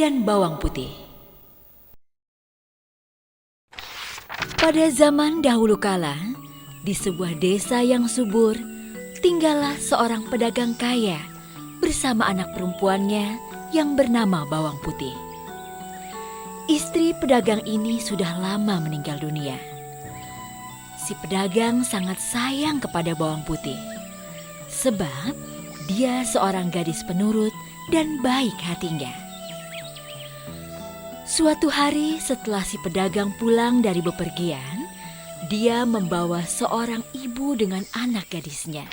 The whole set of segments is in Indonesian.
dan Bawang Putih. Pada zaman dahulu kala, di sebuah desa yang subur, tinggallah seorang pedagang kaya bersama anak perempuannya yang bernama Bawang Putih. Istri pedagang ini sudah lama meninggal dunia. Si pedagang sangat sayang kepada Bawang Putih, sebab dia seorang gadis penurut dan baik hatinya. Suatu hari setelah si pedagang pulang dari bepergian, dia membawa seorang ibu dengan anak gadisnya.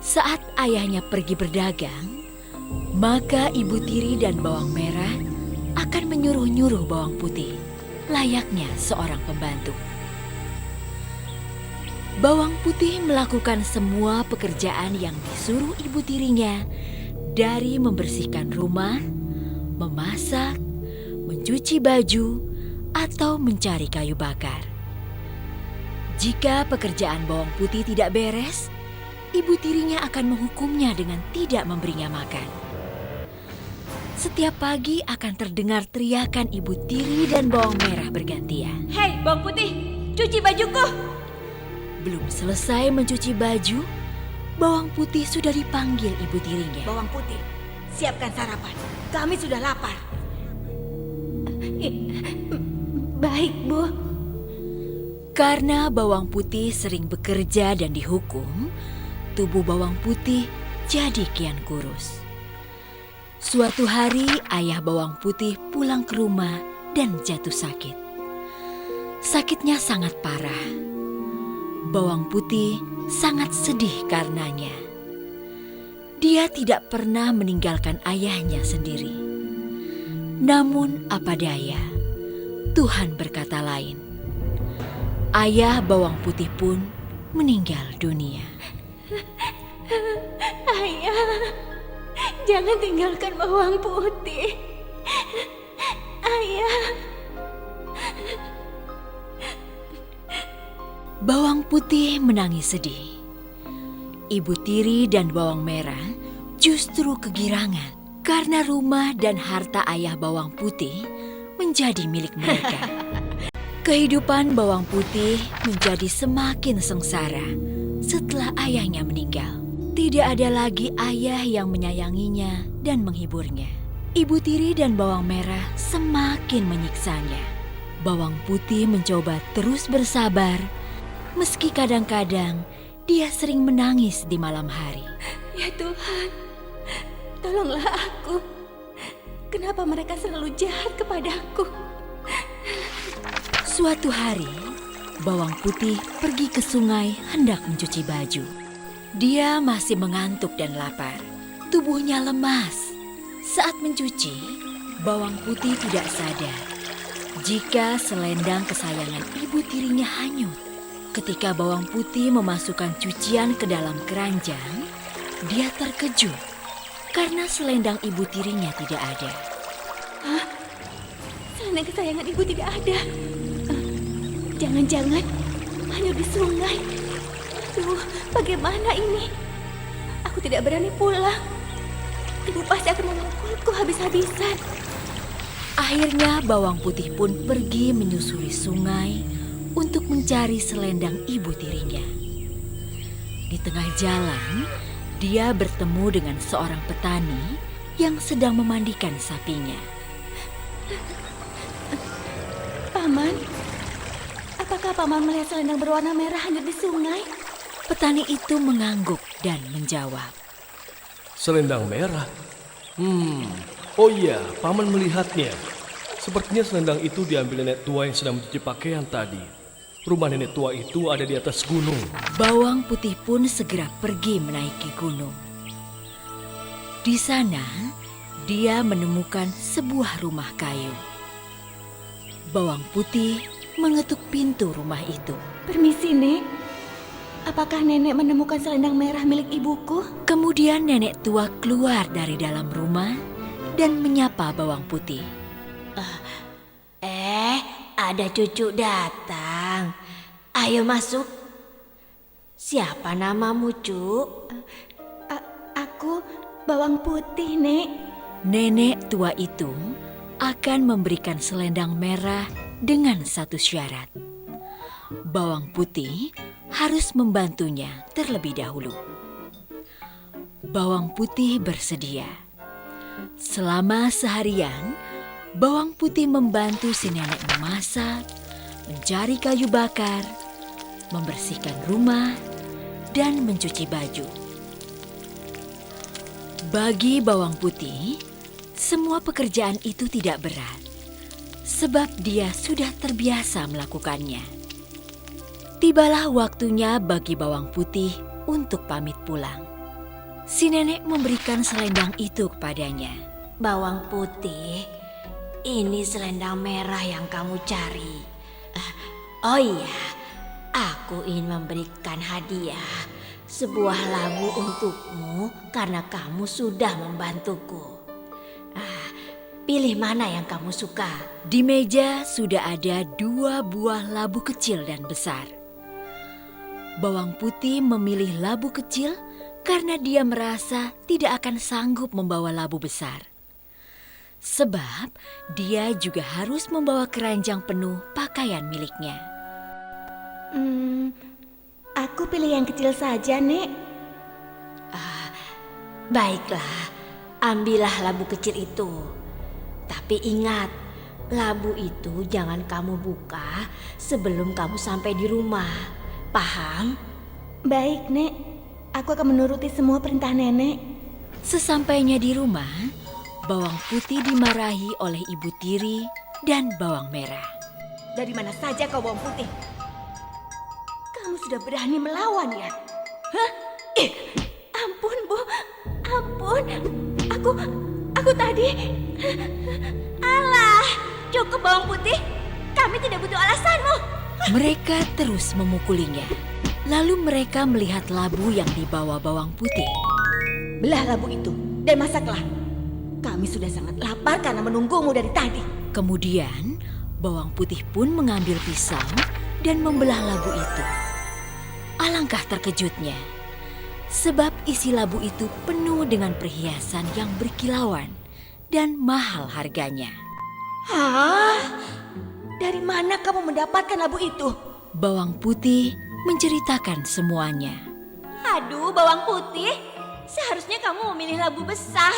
Saat ayahnya pergi berdagang, maka ibu tiri dan bawang merah akan menyuruh-nyuruh Bawang Putih, layaknya seorang pembantu. Bawang Putih melakukan semua pekerjaan yang disuruh ibu tirinya, dari membersihkan rumah, memasak, mencuci baju, atau mencari kayu bakar. Jika pekerjaan Bawang Putih tidak beres, ibu tirinya akan menghukumnya dengan tidak memberinya makan. Setiap pagi akan terdengar teriakan ibu tiri dan bawang merah bergantian. Hei, Bawang Putih, cuci bajuku! Belum selesai mencuci baju, Bawang Putih sudah dipanggil ibu tirinya. Bawang Putih, siapkan sarapan. Kami sudah lapar. Baik, Bu. Karena Bawang Putih sering bekerja dan dihukum, tubuh Bawang Putih jadi kian kurus. Suatu hari ayah Bawang Putih pulang ke rumah dan jatuh sakit. Sakitnya sangat parah. Bawang Putih sangat sedih karenanya. Dia tidak pernah meninggalkan ayahnya sendiri. Namun apa daya, Tuhan berkata lain. Ayah Bawang Putih pun meninggal dunia. Ayah, jangan tinggalkan Bawang Putih. Ayah. Bawang Putih menangis sedih. Ibu tiri dan bawang merah justru kegirangan karena rumah dan harta ayah Bawang Putih menjadi milik mereka. Kehidupan Bawang Putih menjadi semakin sengsara setelah ayahnya meninggal. Tidak ada lagi ayah yang menyayanginya dan menghiburnya. Ibu tiri dan bawang merah semakin menyiksanya. Bawang Putih mencoba terus bersabar, meski kadang-kadang dia sering menangis di malam hari. Ya Tuhan, tolonglah aku. Kenapa mereka selalu jahat kepadaku? Suatu hari, Bawang Putih pergi ke sungai hendak mencuci baju. Dia masih mengantuk dan lapar. Tubuhnya lemas. Saat mencuci, Bawang Putih tidak sadar jika selendang kesayangan ibu tirinya hanyut. Ketika Bawang Putih memasukkan cucian ke dalam keranjang, dia terkejut karena selendang ibu tirinya tidak ada. Hah? Selendang kesayangan ibu tidak ada? Jangan-jangan hanyut di sungai. Aduh, bagaimana ini? Aku tidak berani pulang. Ibu pasti akan memukulku habis-habisan. Akhirnya Bawang Putih pun pergi menyusuri sungai untuk mencari selendang ibu tirinya. Di tengah jalan, dia bertemu dengan seorang petani yang sedang memandikan sapinya. Paman, apakah Paman melihat selendang berwarna merah hanyut di sungai? Petani itu mengangguk dan menjawab. Selendang merah? Oh iya, Paman melihatnya. Sepertinya selendang itu diambil nenek tua yang sedang mencuci pakaian tadi. Rumah nenek tua itu ada di atas gunung. Bawang Putih pun segera pergi menaiki gunung. Di sana, dia menemukan sebuah rumah kayu. Bawang Putih mengetuk pintu rumah itu. Permisi, Nek. Apakah nenek menemukan selendang merah milik ibuku? Kemudian nenek tua keluar dari dalam rumah dan menyapa Bawang Putih. Ada cucu datang. Ayo masuk. Siapa namamu, Cuk? Aku Bawang Putih, Nek. Nenek tua itu akan memberikan selendang merah dengan satu syarat. Bawang putih harus membantunya terlebih dahulu. Bawang putih bersedia. Selama seharian, bawang putih membantu si nenek memasak, mencari kayu bakar, membersihkan rumah, dan mencuci baju. Bagi bawang putih, semua pekerjaan itu tidak berat, sebab dia sudah terbiasa melakukannya. Tibalah waktunya bagi bawang putih untuk pamit pulang. Si nenek memberikan selendang itu kepadanya. Bawang putih, ini selendang merah yang kamu cari. Oh iya, aku ingin memberikan hadiah, sebuah labu untukmu karena kamu sudah membantuku. Pilih mana yang kamu suka. Di meja sudah ada 2 buah labu kecil dan besar. Bawang putih memilih labu kecil karena dia merasa tidak akan sanggup membawa labu besar. Sebab dia juga harus membawa keranjang penuh pakaian miliknya. Aku pilih yang kecil saja, Nek. Baiklah, ambillah labu kecil itu. Tapi ingat, labu itu jangan kamu buka sebelum kamu sampai di rumah. Paham? Baik, Nek. Aku akan menuruti semua perintah Nenek. Sesampainya di rumah, bawang putih dimarahi oleh ibu tiri dan bawang merah. Dari mana saja kau bawang putih? Kamu sudah berani melawan ya? Hah? Ampun, Bu. Ampun. Aku tadi... Alah, cukup bawang putih. Kami tidak butuh alasanmu. Mereka terus memukulinya. Lalu mereka melihat labu yang dibawa bawang putih. Belah labu itu dan masaklah. Kami sudah sangat lapar karena menunggumu dari tadi. Kemudian, bawang putih pun mengambil pisau dan membelah labu itu. Alangkah terkejutnya, sebab isi labu itu penuh dengan perhiasan yang berkilauan dan mahal harganya. Hah? Dari mana kamu mendapatkan labu itu? Bawang putih menceritakan semuanya. Aduh, bawang putih. Seharusnya kamu memilih labu besar.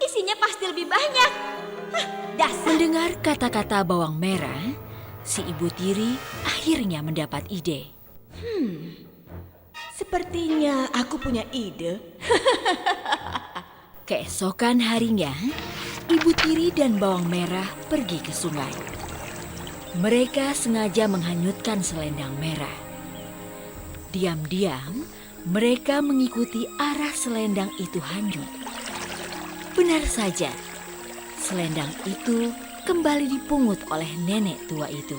Isinya pasti lebih banyak. Hah, dasar. Mendengar kata-kata bawang merah, si ibu tiri akhirnya mendapat ide. Sepertinya aku punya ide. Keesokan harinya, ibu tiri dan bawang merah pergi ke sungai. Mereka sengaja menghanyutkan selendang merah. Diam-diam, mereka mengikuti arah selendang itu hanyut. Benar saja, selendang itu kembali dipungut oleh nenek tua itu.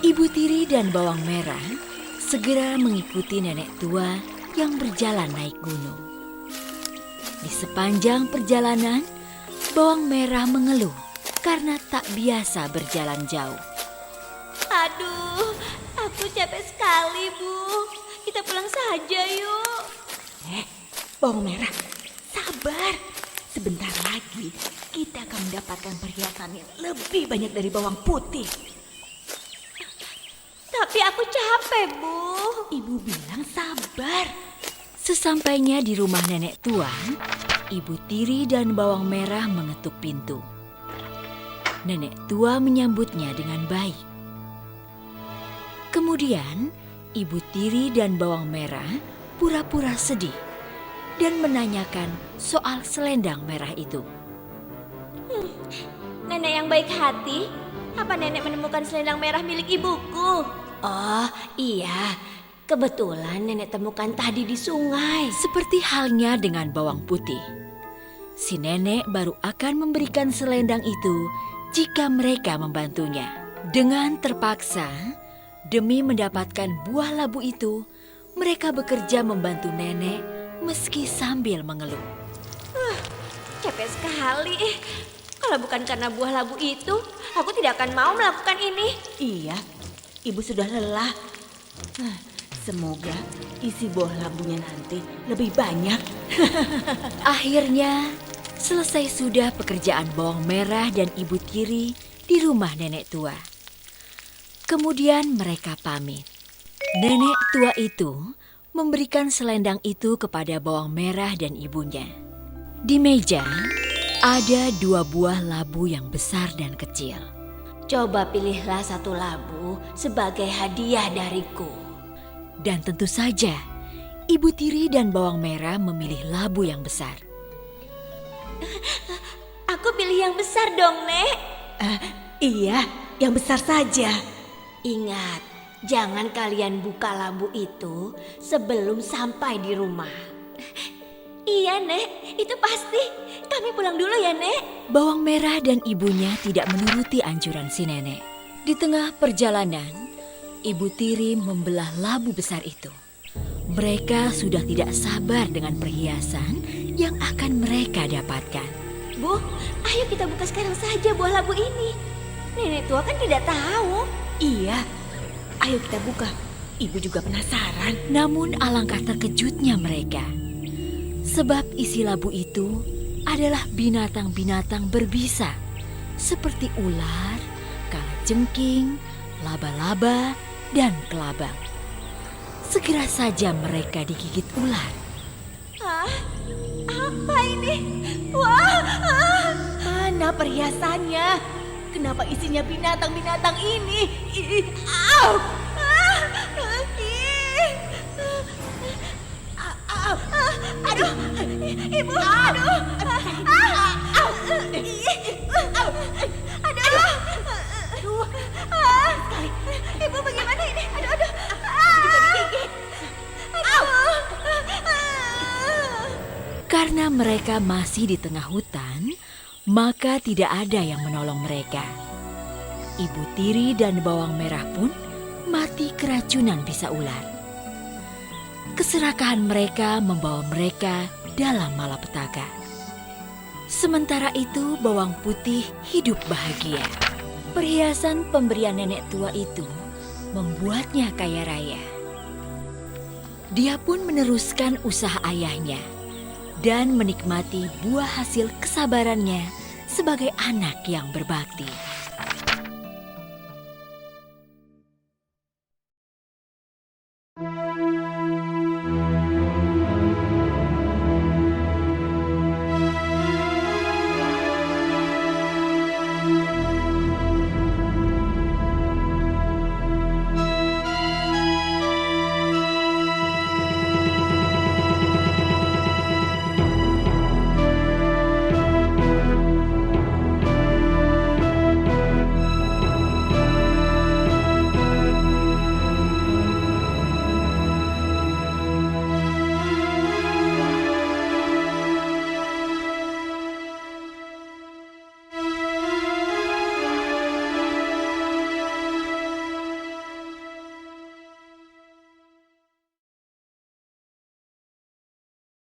Ibu tiri dan bawang merah segera mengikuti nenek tua yang berjalan naik gunung. Di sepanjang perjalanan, bawang merah mengeluh karena tak biasa berjalan jauh. Aduh, aku capek sekali, Bu. Kita pulang saja yuk. Bawang merah, sabar. Sebentar lagi kita akan mendapatkan perhiasan yang lebih banyak dari bawang putih. Tapi aku capek, Bu. Ibu bilang sabar. Sesampainya di rumah nenek tua, ibu tiri dan bawang merah mengetuk pintu. Nenek tua menyambutnya dengan baik. Kemudian, ibu tiri dan bawang merah pura-pura sedih dan menanyakan soal selendang merah itu. Nenek yang baik hati, apa nenek menemukan selendang merah milik ibuku? Oh iya, kebetulan nenek temukan tadi di sungai. Seperti halnya dengan bawang putih, si nenek baru akan memberikan selendang itu jika mereka membantunya. Dengan terpaksa, demi mendapatkan buah labu itu, mereka bekerja membantu nenek meski sambil mengeluh. Capek sekali. Kalau bukan karena buah labu itu, aku tidak akan mau melakukan ini. Iya, ibu sudah lelah. Semoga isi buah labunya nanti lebih banyak. Akhirnya, selesai sudah pekerjaan bawang merah dan ibu tiri di rumah nenek tua. Kemudian mereka pamit. Nenek tua itu memberikan selendang itu kepada bawang merah dan ibunya. Di meja ada 2 buah labu yang besar dan kecil. Coba pilihlah satu labu sebagai hadiah dariku. Dan tentu saja, ibu tiri dan bawang merah memilih labu yang besar. Aku pilih yang besar dong, Nek. Iya, yang besar saja. Ingat, jangan kalian buka labu itu sebelum sampai di rumah. Iya, Nek, itu pasti. Kami pulang dulu ya, Nek. Bawang merah dan ibunya tidak menuruti anjuran si nenek. Di tengah perjalanan, ibu tiri membelah labu besar itu. Mereka sudah tidak sabar dengan perhiasan yang akan mereka dapatkan. Bu, ayo kita buka sekarang saja buah labu ini. Nenek tua kan tidak tahu. Iya, ayo kita buka. Ibu juga penasaran. Namun alangkah terkejutnya mereka. Sebab isi labu itu adalah binatang-binatang berbisa. Seperti ular, kalajengking, laba-laba, dan kelabang. Segera saja mereka digigit ular. Hah? Apa ini? Wah! Mana perhiasannya? Kenapa isinya binatang-binatang ini? Au! Aduh, ibu, aduh, ibu bagaimana ini? Aduh, Karena mereka masih di tengah hutan, maka tidak ada yang menolong mereka. Ibu tiri dan bawang merah pun mati keracunan bisa ular. Keserakahan mereka membawa mereka dalam malapetaka. Sementara itu bawang putih hidup bahagia. Perhiasan pemberian nenek tua itu membuatnya kaya raya. Dia pun meneruskan usaha ayahnya dan menikmati buah hasil kesabarannya sebagai anak yang berbakti.